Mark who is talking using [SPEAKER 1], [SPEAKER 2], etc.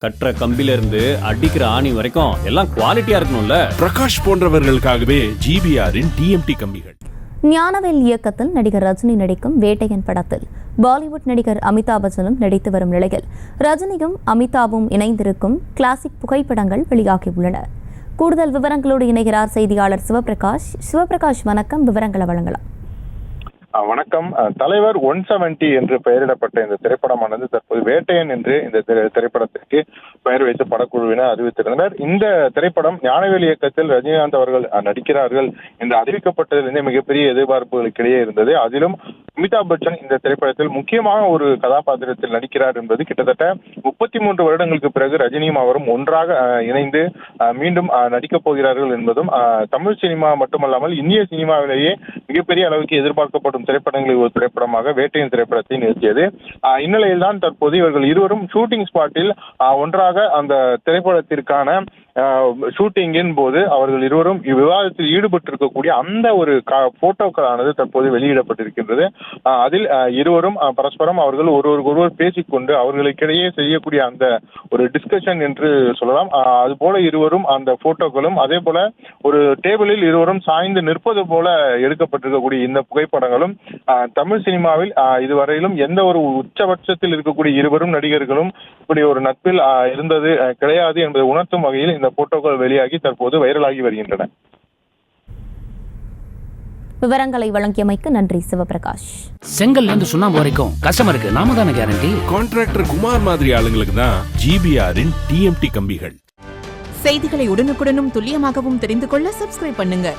[SPEAKER 1] கட்டுற கம்பில இருந்து அடிக்கிற ஆணி வரைக்கும் எல்லாம் குவாலிட்டியா இருக்கணும்ல.
[SPEAKER 2] பிரகாஷ் போன்றவர்களுக்காகவே ஜிபிஆரின் டிஎம்டி கம்பிகள்.
[SPEAKER 3] ஞானவேல் இயக்கத்தில் நடிகர் ரஜினி நடிக்கும் வேட்டையன் படத்தில் பாலிவுட் நடிகர் அமிதாப் பச்சனும் நடித்து வரும் நிலையில் ரஜினியும் அமிதாபும் இணைந்திருக்கும் கிளாசிக் புகைப்படங்கள் வெளியாகியுள்ளன. கூடுதல் விவரங்களோடு இணைகிறார் செய்தியாளர் சிவபிரகாஷ். வணக்கம், விவரங்களை வழங்கலாம்.
[SPEAKER 4] வணக்கம். தலைவர் 170 என்று பெயரிடப்பட்ட இந்த திரைப்படமானது தற்போது வேட்டையன் என்று இந்த திரைப்படத்திற்கு பெயர் வைத்து படக்குழுவினர் அறிவித்திருந்தனர். இந்த திரைப்படம் ஞானவேல் இயக்கத்தில் ரஜினிகாந்த் அவர்கள் நடிக்கிறார்கள் என்று அறிவிக்கப்பட்டதிலிருந்தே மிகப்பெரிய எதிர்பார்ப்புகளுக்கிடையே இருந்தது. அதிலும் அமிதாப் பச்சன் இந்த திரைப்படத்தில் முக்கியமான ஒரு கதாபாத்திரத்தில் நடிக்கிறார் என்பது கிட்டத்தட்ட 33 வருடங்களுக்கு பிறகு ரஜினியும் அவரும் ஒன்றாக இணைந்து மீண்டும் நடிக்கப் போகிறார்கள் என்பதும் தமிழ் சினிமா மட்டுமல்லாமல் இந்திய சினிமாவிலேயே மிகப்பெரிய அளவுக்கு எதிர்பார்க்கப்படும் திரைப்படங்களில் ஒரு திரைப்படமாக வேட்டையின் திரைப்படத்தை நிறுத்தியது. இந்நிலையில் தான் தற்போது இவர்கள் இருவரும் ஷூட்டிங் ஸ்பாட்டில் ஒன்றாக அந்த திரைப்படத்திற்கான ஷூட்டிங்கின் போது அவர்கள் இருவரும் விவாதத்தில் ஈடுபட்டிருக்கக்கூடிய அந்த ஒரு போட்டோக்களானது தற்போது வெளியிடப்பட்டிருக்கின்றது. அதில் இருவரும் பரஸ்பரம் அவர்கள் ஒருவர் பேசிக்கொண்டு அவர்களுக்கிடையே செய்யக்கூடிய அந்த ஒரு டிஸ்கஷன் என்று சொல்லலாம். அதுபோல இருவரும் அந்த போட்டோக்களும் அதே போல ஒரு டேபிளில் இருவரும் சாய்ந்து நிற்பது போல எடுக்கப்பட்டிருக்கக்கூடிய இந்த புகைப்படங்களும் தமிழ் சினிமாவில் இதுவரையிலும் எந்த ஒரு உச்சபட்சத்தில் இருக்கக்கூடிய இருவரும் நடிகர்களும் இப்படி ஒரு நட்பில் இருந்தது கிடையாது என்பதை உணர்த்தும் வகையில் இந்த போட்டோக்கள் வெளியாகி தற்போது வைரலாகி வருகின்றன.
[SPEAKER 3] விவரங்களை வழங்கியமைக்கு நன்றி சிவபிரகாஷ்.
[SPEAKER 5] செங்கல்ல இருந்து சுண்ணாம்பு வரைக்கும் கஸ்டமருக்கு நாம தானே கேரண்டி.
[SPEAKER 2] கான்ட்ராக்டர் குமார் மாதிரி ஆளுங்களுக்கு தான் ஜிபிஆரின் டிஎம்டி கம்பிகள்.
[SPEAKER 6] செய்திகளை உடனுக்குடனும் துல்லியமாகவும் தெரிந்து கொள்ள சப்ஸ்கிரைப் பண்ணுங்க.